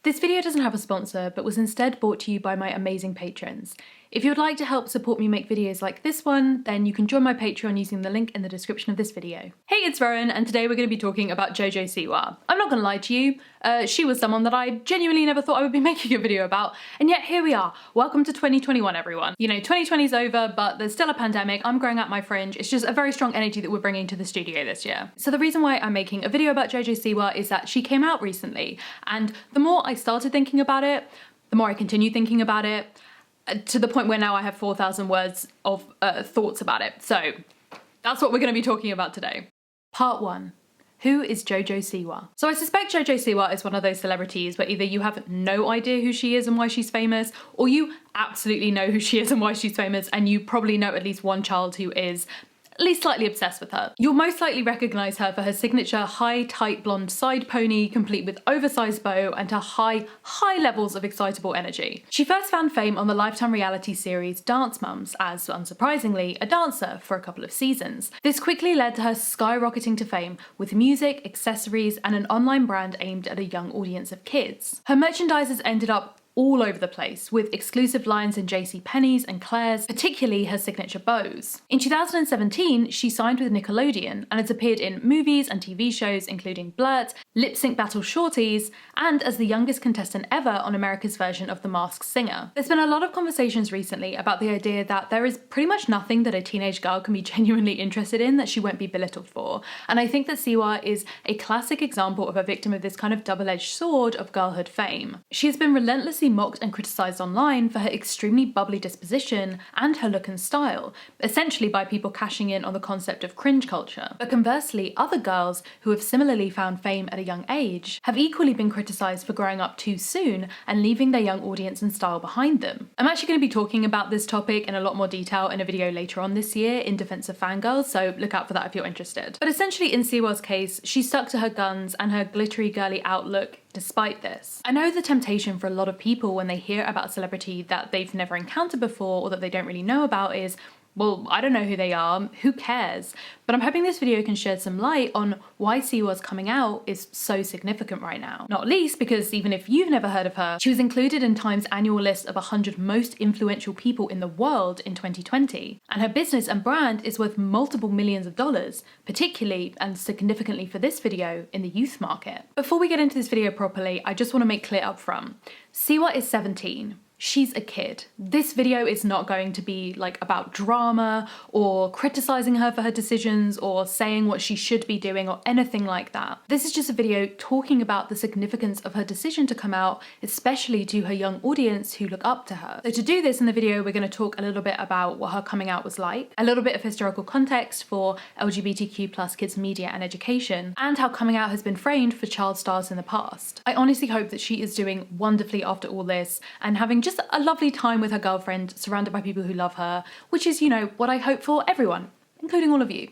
This video doesn't have a sponsor, but was instead brought to you by my amazing patrons. If you would like to help support me make videos like this one, then you can join my Patreon using the link in the description of this video. Hey, it's Rowan, and today we're going to be talking about Jojo Siwa. I'm not going to lie to you, she was someone that I genuinely never thought I would be making a video about, and yet here we are. Welcome to 2021, everyone. You know, 2020's over, but there's still a pandemic. I'm growing out my fringe. It's just a very strong energy that we're bringing to the studio this year. So the reason why I'm making a video about Jojo Siwa is that she came out recently, and the more I started thinking about it, the more I continue thinking about it, to the point where now I have 4,000 words of thoughts about it. So that's what we're going to be talking about today. Part 1. Who is Jojo Siwa? So I suspect Jojo Siwa is one of those celebrities where either you have no idea who she is and why she's famous, or you absolutely know who she is and why she's famous, and you probably know at least one child who is at least slightly obsessed with her. You'll most likely recognise her for her signature high, tight blonde side pony, complete with oversized bow, and her high levels of excitable energy. She first found fame on the Lifetime reality series Dance Mums as, unsurprisingly, a dancer for a couple of seasons. This quickly led to her skyrocketing to fame with music, accessories, and an online brand aimed at a young audience of kids. Her merchandisers ended up all over the place, with exclusive lines in JCPenney's and Claire's, particularly her signature bows. In 2017, she signed with Nickelodeon and has appeared in movies and TV shows including Blurt, Lip Sync Battle Shorties, and as the youngest contestant ever on America's version of The Masked Singer. There's been a lot of conversations recently about the idea that there is pretty much nothing that a teenage girl can be genuinely interested in that she won't be belittled for, and I think that Siwa is a classic example of a victim of this kind of double-edged sword of girlhood fame. She has been relentlessly mocked and criticised online for her extremely bubbly disposition and her look and style, essentially by people cashing in on the concept of cringe culture. But conversely, other girls who have similarly found fame at a young age have equally been criticised for growing up too soon and leaving their young audience and style behind them. I'm actually going to be talking about this topic in a lot more detail in a video later on this year in defence of fangirls, so look out for that if you're interested. But essentially in Siwa's case, she stuck to her guns and her glittery girly outlook despite this. I know the temptation for a lot of people when they hear about a celebrity that they've never encountered before or that they don't really know about is, well, I don't know who they are, who cares? But I'm hoping this video can shed some light on why Siwa's coming out is so significant right now. Not least because even if you've never heard of her, she was included in Time's annual list of 100 most influential people in the world in 2020. And her business and brand is worth multiple millions of dollars, particularly and significantly for this video in the youth market. Before we get into this video properly, I just want to make clear up front, Siwa is 17. She's a kid. This video is not going to be like about drama or criticizing her for her decisions or saying what she should be doing or anything like that. This is just a video talking about the significance of her decision to come out, especially to her young audience who look up to her. So to do this in the video, we're going to talk a little bit about what her coming out was like, a little bit of historical context for LGBTQ+ kids media and education, and how coming out has been framed for child stars in the past. I honestly hope that she is doing wonderfully after all this and having just a lovely time with her girlfriend, surrounded by people who love her, which is, you know, what I hope for everyone, including all of you.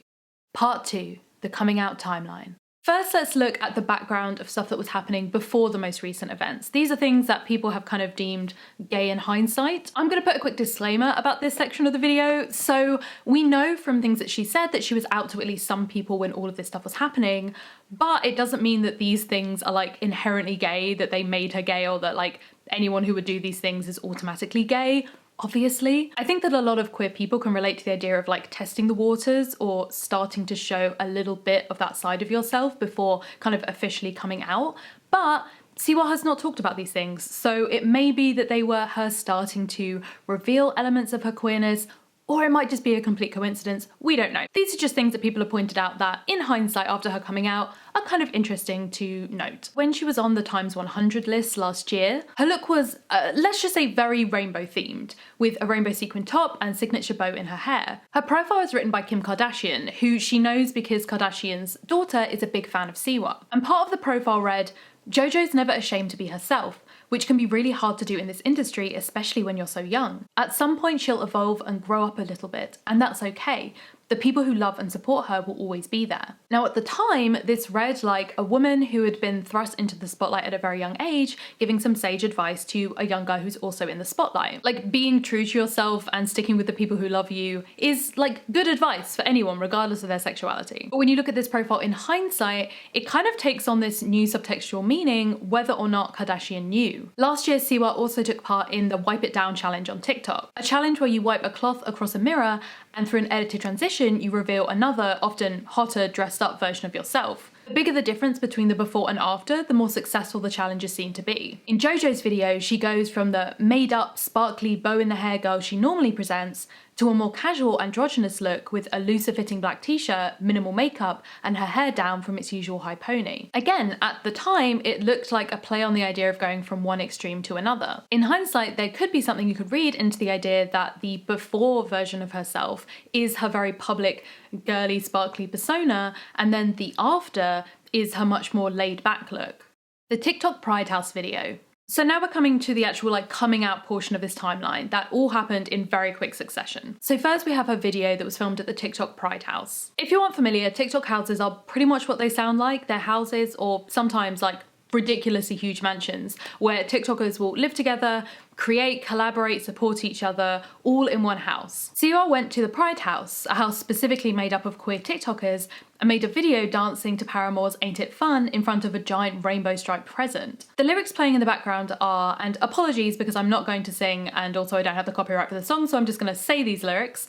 Part 2, the coming out timeline. First, let's look at the background of stuff that was happening before the most recent events. These are things that people have kind of deemed gay in hindsight. I'm going to put a quick disclaimer about this section of the video. So we know from things that she said that she was out to at least some people when all of this stuff was happening, but it doesn't mean that these things are like inherently gay, that they made her gay, or that like anyone who would do these things is automatically gay. Obviously. I think that a lot of queer people can relate to the idea of like testing the waters or starting to show a little bit of that side of yourself before kind of officially coming out. But Siwa has not talked about these things, so it may be that they were her starting to reveal elements of her queerness, or it might just be a complete coincidence. We don't know. These are just things that people have pointed out that, in hindsight after her coming out, are kind of interesting to note. When she was on the Times 100 list last year, her look was, let's just say, very rainbow themed, with a rainbow sequin top and signature bow in her hair. Her profile is written by Kim Kardashian, who she knows because Kardashian's daughter is a big fan of Siwa. And part of the profile read, "Jojo's never ashamed to be herself, which can be really hard to do in this industry, especially when you're so young. At some point she'll evolve and grow up a little bit, and that's okay. the people who love and support her will always be there. Now at the time, this read like a woman who had been thrust into the spotlight at a very young age, giving some sage advice to a young guy who's also in the spotlight. Like, being true to yourself and sticking with the people who love you is like good advice for anyone, regardless of their sexuality. But when you look at this profile in hindsight, it kind of takes on this new subtextual meaning, whether or not Kardashian knew. Last year, Siwa also took part in the Wipe It Down challenge on TikTok, a challenge where you wipe a cloth across a mirror and through an edited transition, you reveal another, often hotter, dressed up version of yourself. The bigger the difference between the before and after, the more successful the challenge is seen to be. In Jojo's video, she goes from the made up, sparkly, bow in the hair girl she normally presents to a more casual androgynous look with a looser fitting black t-shirt, minimal makeup, and her hair down from its usual high pony. Again, at the time, it looked like a play on the idea of going from one extreme to another. In hindsight, there could be something you could read into the idea that the before version of herself is her very public, girly, sparkly persona, and then the after is her much more laid back look. The TikTok Pride House video. So now we're coming to the actual coming out portion of this timeline that all happened in very quick succession. So first we have a video that was filmed at the TikTok Pride House. If you aren't familiar, TikTok houses are pretty much what they sound like. They're houses, or sometimes ridiculously huge mansions, where TikTokers will live together, create, collaborate, support each other, all in one house. Siwa went to the Pride House, a house specifically made up of queer TikTokers, and made a video dancing to Paramore's Ain't It Fun in front of a giant rainbow striped present. The lyrics playing in the background are, and apologies because I'm not going to sing and also I don't have the copyright for the song, so I'm just gonna say these lyrics.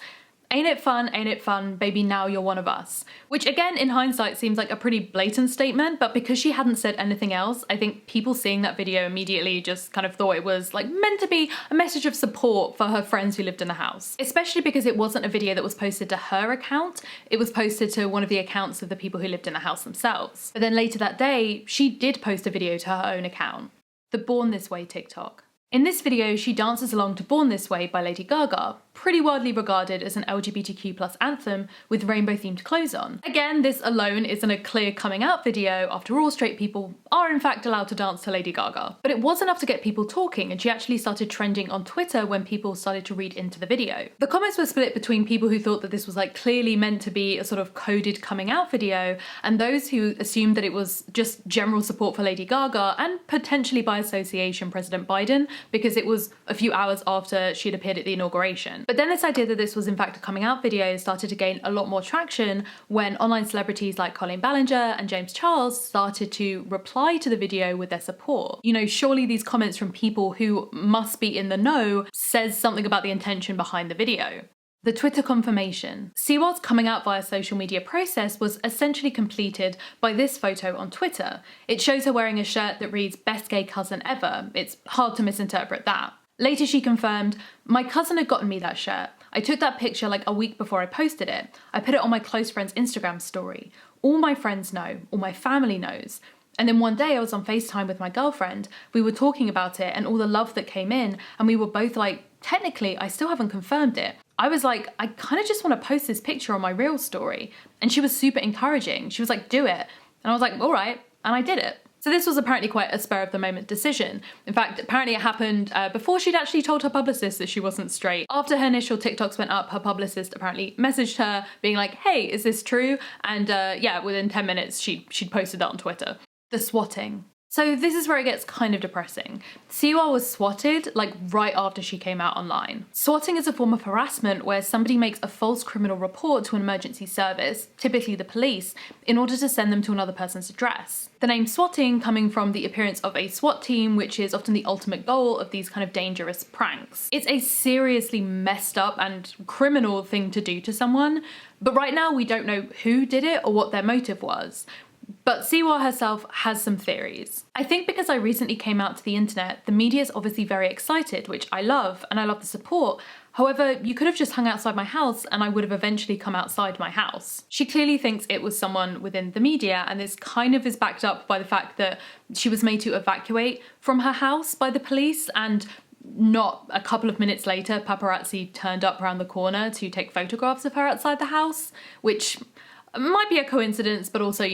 Ain't it fun, baby, now you're one of us. Which again, in hindsight, seems like a pretty blatant statement, but because she hadn't said anything else, I think people seeing that video immediately just kind of thought it was meant to be a message of support for her friends who lived in the house. Especially because it wasn't a video that was posted to her account, it was posted to one of the accounts of the people who lived in the house themselves. But then later that day, she did post a video to her own account. The Born This Way TikTok. In this video, she dances along to Born This Way by Lady Gaga, pretty widely regarded as an LGBTQ+ anthem with rainbow-themed clothes on. Again, this alone isn't a clear coming out video. After all, straight people are in fact allowed to dance to Lady Gaga. But it was enough to get people talking, and she actually started trending on Twitter when people started to read into the video. The comments were split between people who thought that this was clearly meant to be a sort of coded coming out video, and those who assumed that it was just general support for Lady Gaga, and potentially by association President Biden, because it was a few hours after she'd appeared at the inauguration. But then this idea that this was in fact a coming out video started to gain a lot more traction when online celebrities like Colleen Ballinger and James Charles started to reply to the video with their support. You know, surely these comments from people who must be in the know says something about the intention behind the video. The Twitter confirmation. Siwa's coming out via social media process was essentially completed by this photo on Twitter. It shows her wearing a shirt that reads "Best Gay Cousin Ever." It's hard to misinterpret that. Later she confirmed, "My cousin had gotten me that shirt. I took that picture a week before I posted it. I put it on my close friend's Instagram story. All my friends know, all my family knows. And then one day I was on FaceTime with my girlfriend. We were talking about it and all the love that came in, and we were both technically, I still haven't confirmed it." I was I kind of just want to post this picture on my real story. And she was super encouraging. She was do it. And I was all right. And I did it. So this was apparently quite a spur of the moment decision. In fact, apparently it happened before she'd actually told her publicist that she wasn't straight. After her initial TikToks went up, her publicist apparently messaged her being hey, is this true? And yeah, within 10 minutes, she'd posted that on Twitter. The swatting. So this is where it gets kind of depressing. Siwa was swatted right after she came out online. Swatting is a form of harassment where somebody makes a false criminal report to an emergency service, typically the police, in order to send them to another person's address. The name swatting coming from the appearance of a SWAT team, which is often the ultimate goal of these kind of dangerous pranks. It's a seriously messed up and criminal thing to do to someone, but right now we don't know who did it or what their motive was. But Siwa herself has some theories. I think because I recently came out to the internet, the media is obviously very excited, which I love, and I love the support. However, you could have just hung outside my house and I would have eventually come outside my house. She clearly thinks it was someone within the media, and this kind of is backed up by the fact that she was made to evacuate from her house by the police, and not a couple of minutes later, paparazzi turned up around the corner to take photographs of her outside the house, which might be a coincidence, but also,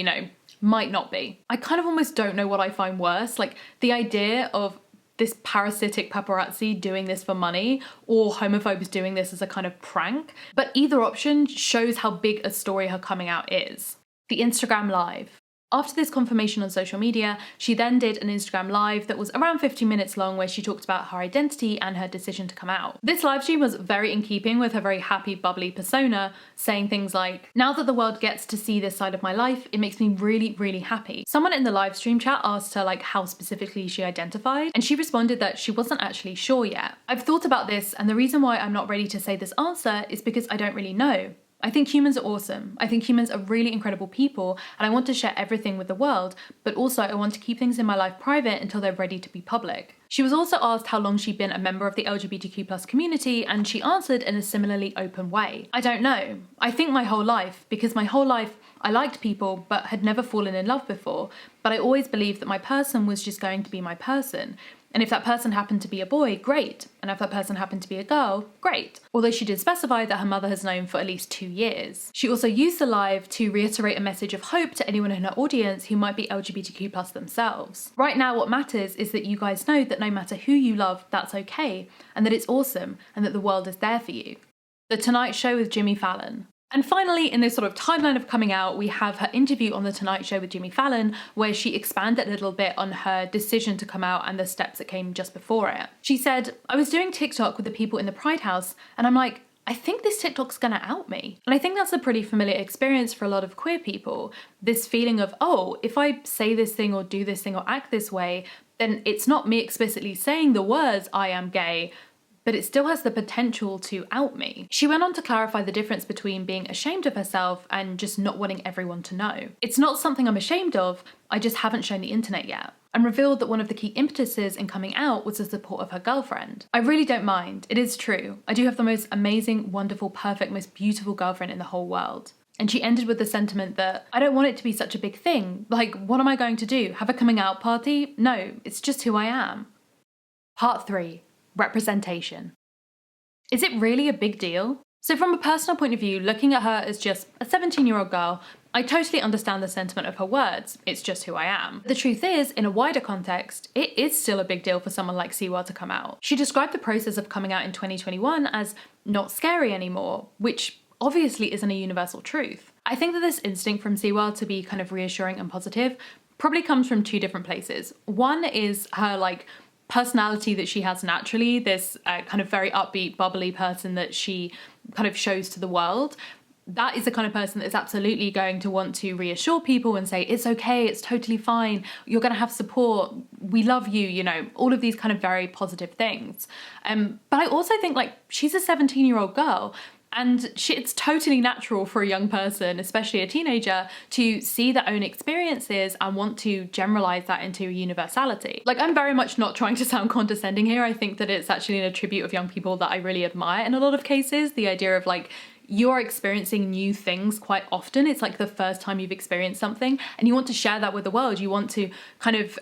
might not be. I kind of almost don't know what I find worse, the idea of this parasitic paparazzi doing this for money or homophobes doing this as a kind of prank. But either option shows how big a story her coming out is. The Instagram Live. After this confirmation on social media, she then did an Instagram Live that was around 15 minutes long where she talked about her identity and her decision to come out. This live stream was very in keeping with her very happy, bubbly persona, saying things like, "Now that the world gets to see this side of my life, it makes me really, really happy." Someone in the live stream chat asked her like how specifically she identified, and she responded that she wasn't actually sure yet. "I've thought about this, and the reason why I'm not ready to say this answer is because I don't really know. I think humans are awesome. I think humans are really incredible people, and I want to share everything with the world, but also I want to keep things in my life private until they're ready to be public." She was also asked how long she'd been a member of the LGBTQ+ community, and she answered in a similarly open way. "I don't know. I think my whole life, because my whole life I liked people but had never fallen in love before, but I always believed that my person was just going to be my person. And if that person happened to be a boy, great. And if that person happened to be a girl, great." Although she did specify that her mother has known for at least 2 years. She also used the live to reiterate a message of hope to anyone in her audience who might be LGBTQ+ themselves. "Right now, what matters is that you guys know that no matter who you love, that's okay, and that it's awesome, and that the world is there for you." The Tonight Show with Jimmy Fallon. And finally, in this sort of timeline of coming out, we have her interview on The Tonight Show with Jimmy Fallon, where she expanded a little bit on her decision to come out and the steps that came just before it. She said, "I was doing TikTok with the people in the Pride House, and I'm like, I think this TikTok's gonna out me." And I think that's a pretty familiar experience for a lot of queer people. This feeling of, oh, if I say this thing or do this thing or act this way, then it's not me explicitly saying the words "I am gay," but it still has the potential to out me. She went on to clarify the difference between being ashamed of herself and just not wanting everyone to know. "It's not something I'm ashamed of, I just haven't shown the internet yet," and revealed that one of the key impetuses in coming out was the support of her girlfriend. "I really don't mind, it is true. I do have the most amazing, wonderful, perfect, most beautiful girlfriend in the whole world." And she ended with the sentiment that, "I don't want it to be such a big thing. Like, what am I going to do? Have a coming out party? No, it's just who I am." Part 3. Representation. Is it really a big deal? So from a personal point of view, looking at her as just a 17-year-old girl, I totally understand the sentiment of her words, "It's just who I am." The truth is, in a wider context, it is still a big deal for someone like Siwa to come out. She described the process of coming out in 2021 as not scary anymore, which obviously isn't a universal truth. I think that this instinct from Siwa to be kind of reassuring and positive probably comes from 2 different places. One is her personality that she has naturally, this kind of very upbeat, bubbly person that she kind of shows to the world. That is the kind of person that is absolutely going to want to reassure people and say, "It's okay, it's totally fine, you're going to have support, we love you," all of these kind of very positive things. But I also think she's a 17-year-old girl. And it's totally natural for a young person, especially a teenager, to see their own experiences and want to generalize that into a universality. I'm very much not trying to sound condescending here. I think that it's actually an attribute of young people that I really admire in a lot of cases. The idea of you're experiencing new things quite often. It's the first time you've experienced something and you want to share that with the world. You want to kind of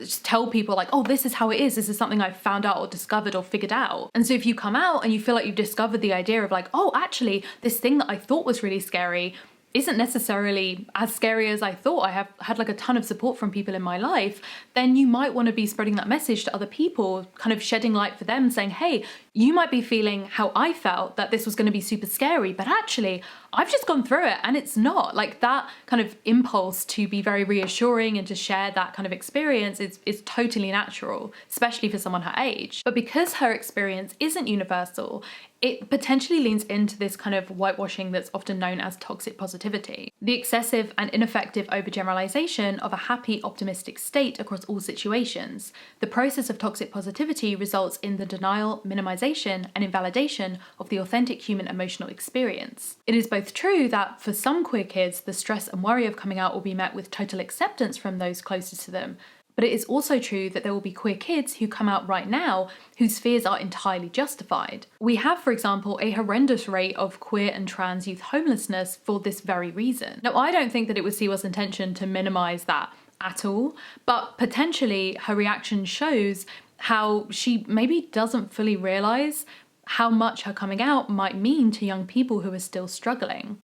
just tell people oh, this is how it is. This is something I've found out or discovered or figured out. And so if you come out and you feel like you've discovered the idea of oh, actually, this thing that I thought was really scary isn't necessarily as scary as I thought. I have had a ton of support from people in my life, then you might want to be spreading that message to other people, kind of shedding light for them, saying, "Hey, you might be feeling how I felt, that this was going to be super scary, but actually I've just gone through it and it's not." That kind of impulse to be very reassuring and to share that kind of experience is totally natural, especially for someone her age. But because her experience isn't universal, it potentially leans into this kind of whitewashing that's often known as toxic positivity. The excessive and ineffective overgeneralization of a happy, optimistic state across all situations. The process of toxic positivity results in the denial, minimization, and invalidation of the authentic human emotional experience. It is both true that for some queer kids, the stress and worry of coming out will be met with total acceptance from those closest to them, but it is also true that there will be queer kids who come out right now whose fears are entirely justified. We have, for example, a horrendous rate of queer and trans youth homelessness for this very reason. Now, I don't think that it was Siwa's intention to minimize that at all, but potentially her reaction shows how she maybe doesn't fully realize how much her coming out might mean to young people who are still struggling.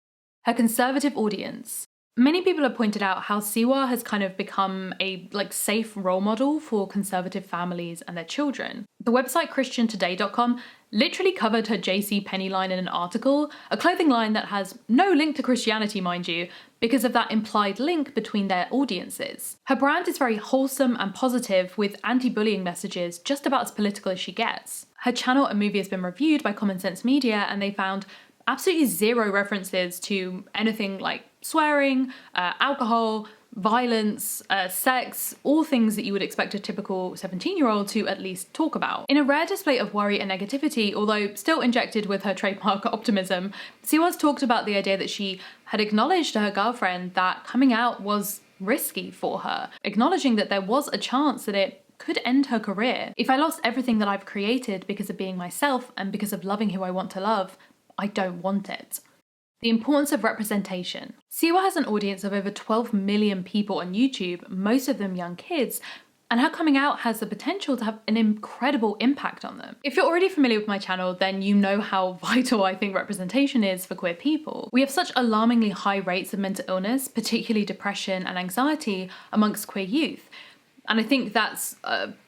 Her conservative audience. Many people have pointed out how Siwa has kind of become a safe role model for conservative families and their children. The website christiantoday.com literally covered her JC Penney line in an article, a clothing line that has no link to Christianity, mind you, because of that implied link between their audiences. Her brand is very wholesome and positive, with anti-bullying messages just about as political as she gets. Her channel and movie has been reviewed by Common Sense Media, and they found absolutely zero references to anything like swearing, alcohol, violence, sex, all things that you would expect a typical 17-year-old to at least talk about. In a rare display of worry and negativity, although still injected with her trademark optimism, Siwa's talked about the idea that she had acknowledged to her girlfriend that coming out was risky for her, acknowledging that there was a chance that it could end her career. If I lost everything that I've created because of being myself and because of loving who I want to love, I don't want it. The importance of representation. Siwa has an audience of over 12 million people on YouTube, most of them young kids, and her coming out has the potential to have an incredible impact on them. If you're already familiar with my channel, then you know how vital I think representation is for queer people. We have such alarmingly high rates of mental illness, particularly depression and anxiety, amongst queer youth. And I think that's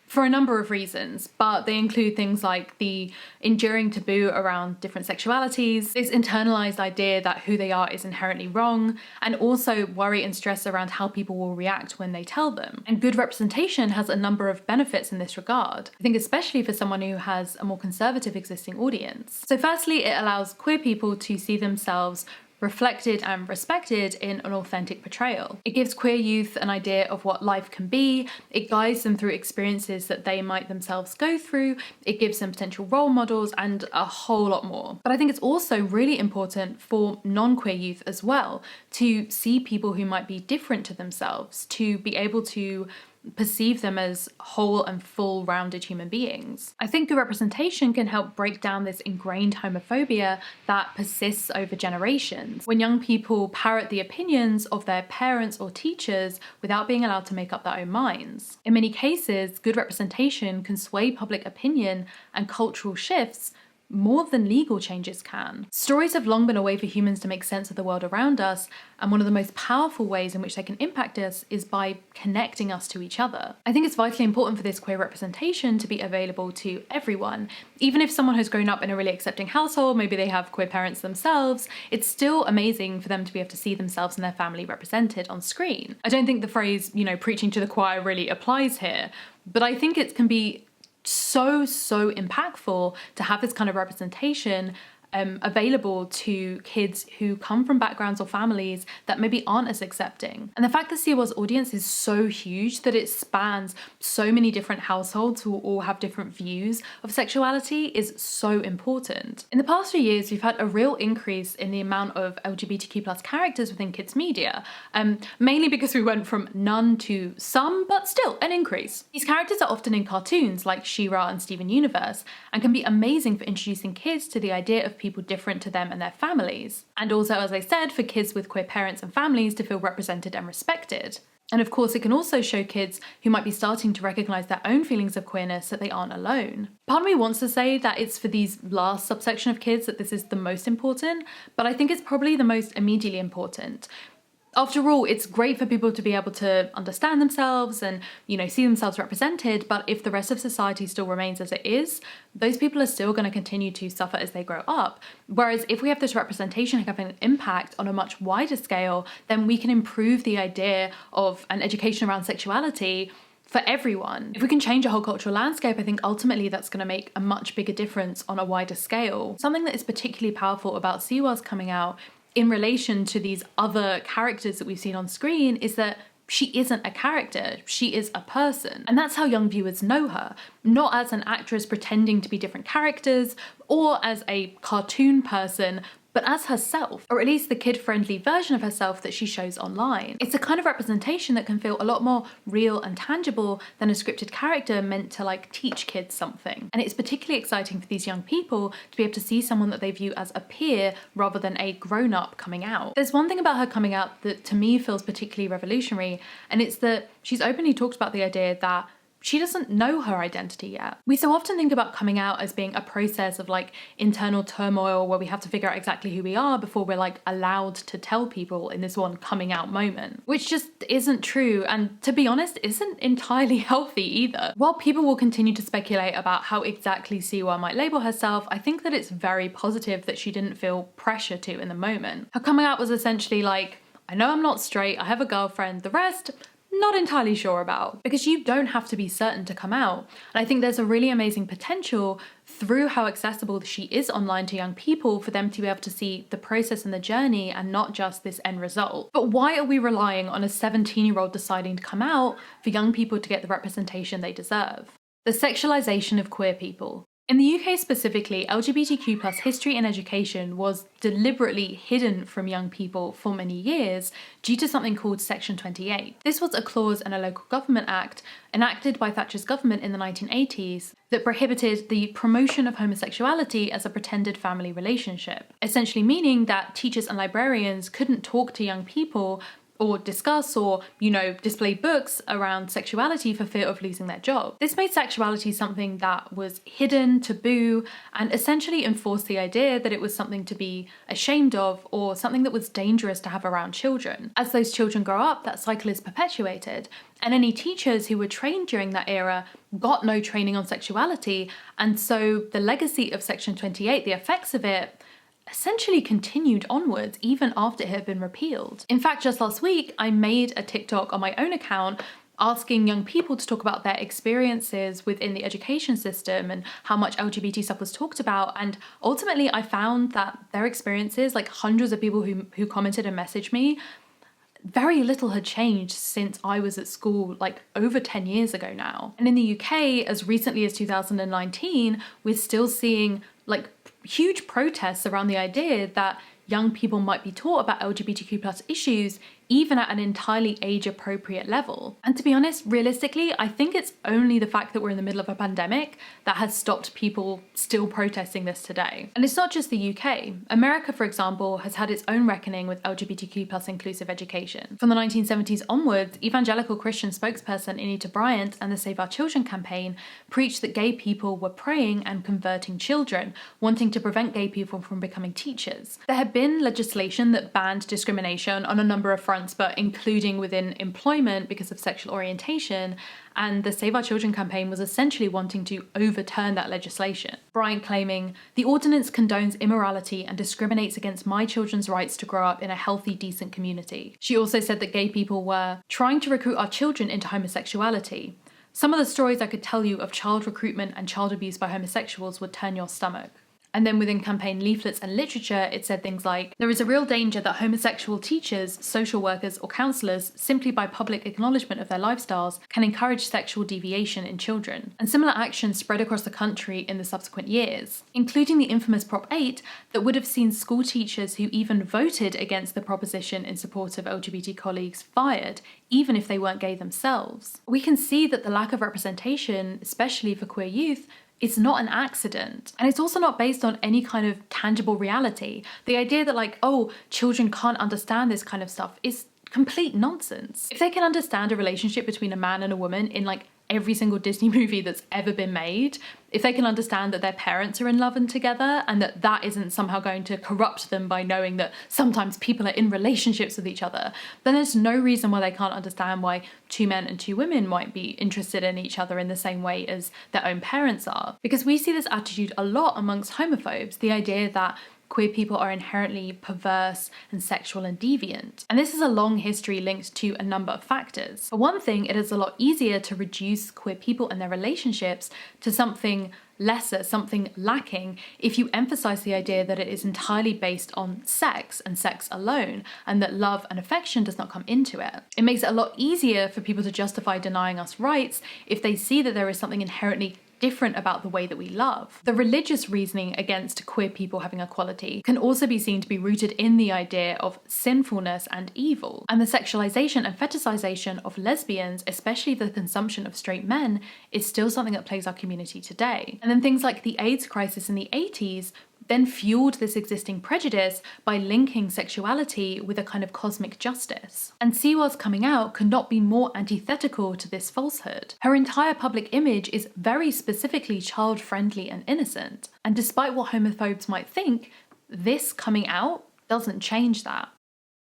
for a number of reasons, but they include things like the enduring taboo around different sexualities, this internalized idea that who they are is inherently wrong, and also worry and stress around how people will react when they tell them. And good representation has a number of benefits in this regard, I think especially for someone who has a more conservative existing audience. So firstly, it allows queer people to see themselves reflected and respected in an authentic portrayal. It gives queer youth an idea of what life can be, it guides them through experiences that they might themselves go through, it gives them potential role models, and a whole lot more. But I think it's also really important for non-queer youth as well to see people who might be different to themselves, to be able to perceive them as whole and full rounded human beings. I think good representation can help break down this ingrained homophobia that persists over generations. When young people parrot the opinions of their parents or teachers without being allowed to make up their own minds. In many cases, good representation can sway public opinion and cultural shifts more than legal changes can. Stories have long been a way for humans to make sense of the world around us, and one of the most powerful ways in which they can impact us is by connecting us to each other. I think it's vitally important for this queer representation to be available to everyone. Even if someone has grown up in a really accepting household, maybe they have queer parents themselves, it's still amazing for them to be able to see themselves and their family represented on screen. I don't think the phrase, preaching to the choir really applies here, but I think it can be so impactful to have this kind of representation available to kids who come from backgrounds or families that maybe aren't as accepting. And the fact that Siwa's audience is so huge that it spans so many different households who all have different views of sexuality is so important. In the past few years, we've had a real increase in the amount of LGBTQ+ characters within kids media, mainly because we went from none to some, but still an increase. These characters are often in cartoons like She-Ra and Steven Universe, and can be amazing for introducing kids to the idea of people different to them and their families. And also, as I said, for kids with queer parents and families to feel represented and respected. And of course, it can also show kids who might be starting to recognise their own feelings of queerness that they aren't alone. Part of me wants to say that it's for these last subsection of kids that this is the most important, but I think it's probably the most immediately important. After all, it's great for people to be able to understand themselves and, see themselves represented, but if the rest of society still remains as it is, those people are still going to continue to suffer as they grow up. Whereas if we have this representation having an impact on a much wider scale, then we can improve the idea of an education around sexuality for everyone. If we can change a whole cultural landscape, I think ultimately that's going to make a much bigger difference on a wider scale. Something that is particularly powerful about Siwa's coming out in relation to these other characters that we've seen on screen is that she isn't a character, she is a person. And that's how young viewers know her, not as an actress pretending to be different characters or as a cartoon person, but as herself, or at least the kid-friendly version of herself that she shows online. It's a kind of representation that can feel a lot more real and tangible than a scripted character meant to teach kids something. And it's particularly exciting for these young people to be able to see someone that they view as a peer rather than a grown-up coming out. There's one thing about her coming out that to me feels particularly revolutionary, and it's that she's openly talked about the idea that she doesn't know her identity yet. We so often think about coming out as being a process of like internal turmoil where we have to figure out exactly who we are before we're like allowed to tell people in this one coming out moment, which just isn't true, and to be honest, isn't entirely healthy either. While people will continue to speculate about how exactly Siwa might label herself, I think that it's very positive that she didn't feel pressure to in the moment. Her coming out was essentially like, I know I'm not straight, I have a girlfriend, the rest, not entirely sure about, because you don't have to be certain to come out. And I think there's a really amazing potential through how accessible she is online to young people for them to be able to see the process and the journey and not just this end result. But why are we relying on a 17-year-old deciding to come out for young people to get the representation they deserve? The sexualization of queer people. In the UK specifically, LGBTQ+ history and education was deliberately hidden from young people for many years due to something called Section 28. This was a clause in a local government act enacted by Thatcher's government in the 1980s that prohibited the promotion of homosexuality as a pretended family relationship, essentially meaning that teachers and librarians couldn't talk to young people or discuss or, display books around sexuality for fear of losing their job. This made sexuality something that was hidden, taboo, and essentially enforced the idea that it was something to be ashamed of or something that was dangerous to have around children. As those children grow up, that cycle is perpetuated, and any teachers who were trained during that era got no training on sexuality, and so the legacy of Section 28, the effects of it, essentially continued onwards even after it had been repealed. In fact, just last week, I made a TikTok on my own account asking young people to talk about their experiences within the education system and how much LGBT stuff was talked about. And ultimately, I found that their experiences, like hundreds of people who commented and messaged me, very little had changed since I was at school, like over 10 years ago now. And in the UK, as recently as 2019, we're still seeing like huge protests around the idea that young people might be taught about LGBTQ+ issues even at an entirely age-appropriate level. And to be honest, realistically, I think it's only the fact that we're in the middle of a pandemic that has stopped people still protesting this today. And it's not just the UK. America, for example, has had its own reckoning with LGBTQ+ inclusive education. From the 1970s onwards, evangelical Christian spokesperson Anita Bryant and the Save Our Children campaign preached that gay people were praying and converting children, wanting to prevent gay people from becoming teachers. There had been legislation that banned discrimination on a number of fronts, but including within employment because of sexual orientation, and the Save Our Children campaign was essentially wanting to overturn that legislation. Bryant claiming, "The ordinance condones immorality and discriminates against my children's rights to grow up in a healthy, decent community." She also said that gay people were trying to recruit our children into homosexuality. "Some of the stories I could tell you of child recruitment and child abuse by homosexuals would turn your stomach." And then within campaign leaflets and literature, it said things like, "There is a real danger that homosexual teachers, social workers, or counsellors, simply by public acknowledgement of their lifestyles, can encourage sexual deviation in children." And similar actions spread across the country in the subsequent years, including the infamous Prop 8 that would have seen school teachers who even voted against the proposition in support of LGBT colleagues fired, even if they weren't gay themselves. We can see that the lack of representation, especially for queer youth, it's not an accident. And it's also not based on any kind of tangible reality. The idea that children can't understand this kind of stuff is complete nonsense. If they can understand a relationship between a man and a woman in every single Disney movie that's ever been made, if they can understand that their parents are in love and together and that isn't somehow going to corrupt them by knowing that sometimes people are in relationships with each other, then there's no reason why they can't understand why two men and two women might be interested in each other in the same way as their own parents are. Because we see this attitude a lot amongst homophobes, the idea that queer people are inherently perverse and sexual and deviant. And this is a long history linked to a number of factors. For one thing, it is a lot easier to reduce queer people and their relationships to something lesser, something lacking, if you emphasize the idea that it is entirely based on sex and sex alone, and that love and affection does not come into it. It makes it a lot easier for people to justify denying us rights if they see that there is something inherently different about the way that we love. The religious reasoning against queer people having equality can also be seen to be rooted in the idea of sinfulness and evil. And the sexualization and fetishization of lesbians, especially the consumption of straight men, is still something that plagues our community today. And then things like the AIDS crisis in the 80s then fueled this existing prejudice by linking sexuality with a kind of cosmic justice. And Siwa's coming out could not be more antithetical to this falsehood. Her entire public image is very specifically child-friendly and innocent. And despite what homophobes might think, this coming out doesn't change that.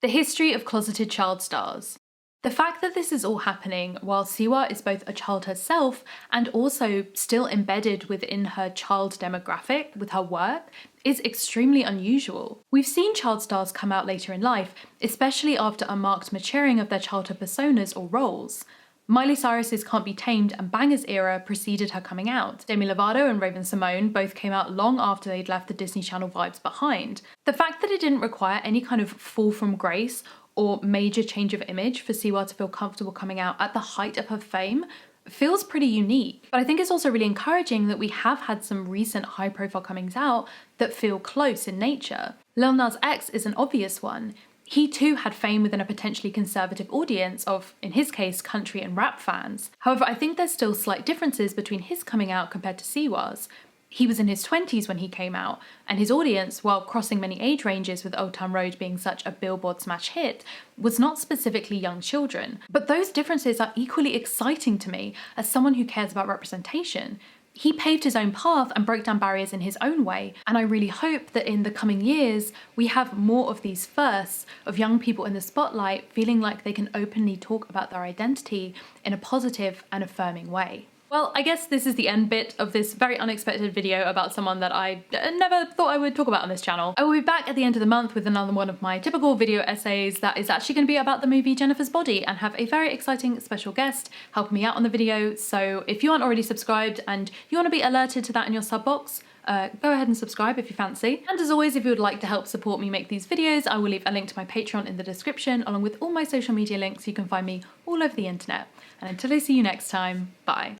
The history of closeted child stars. The fact that this is all happening while Siwa is both a child herself and also still embedded within her child demographic with her work is extremely unusual. We've seen child stars come out later in life, especially after a marked maturing of their childhood personas or roles. Miley Cyrus's Can't Be Tamed and Bangers era preceded her coming out. Demi Lovato and Raven-Symoné both came out long after they'd left the Disney Channel vibes behind. The fact that it didn't require any kind of fall from grace or major change of image for Siwa to feel comfortable coming out at the height of her fame feels pretty unique. But I think it's also really encouraging that we have had some recent high-profile comings out that feel close in nature. Lil Nas X is an obvious one. He too had fame within a potentially conservative audience of, in his case, country and rap fans. However, I think there's still slight differences between his coming out compared to Siwa's. He was in his 20s when he came out, and his audience, while crossing many age ranges with Old Town Road being such a Billboard smash hit, was not specifically young children. But those differences are equally exciting to me as someone who cares about representation. He paved his own path and broke down barriers in his own way, and I really hope that in the coming years we have more of these firsts of young people in the spotlight feeling like they can openly talk about their identity in a positive and affirming way. Well, I guess this is the end bit of this very unexpected video about someone that I never thought I would talk about on this channel. I will be back at the end of the month with another one of my typical video essays that is actually going to be about the movie Jennifer's Body and have a very exciting special guest helping me out on the video. So if you aren't already subscribed and you want to be alerted to that in your sub box, go ahead and subscribe if you fancy. And as always, if you would like to help support me make these videos, I will leave a link to my Patreon in the description along with all my social media links. You can find me all over the internet. And until I see you next time, bye.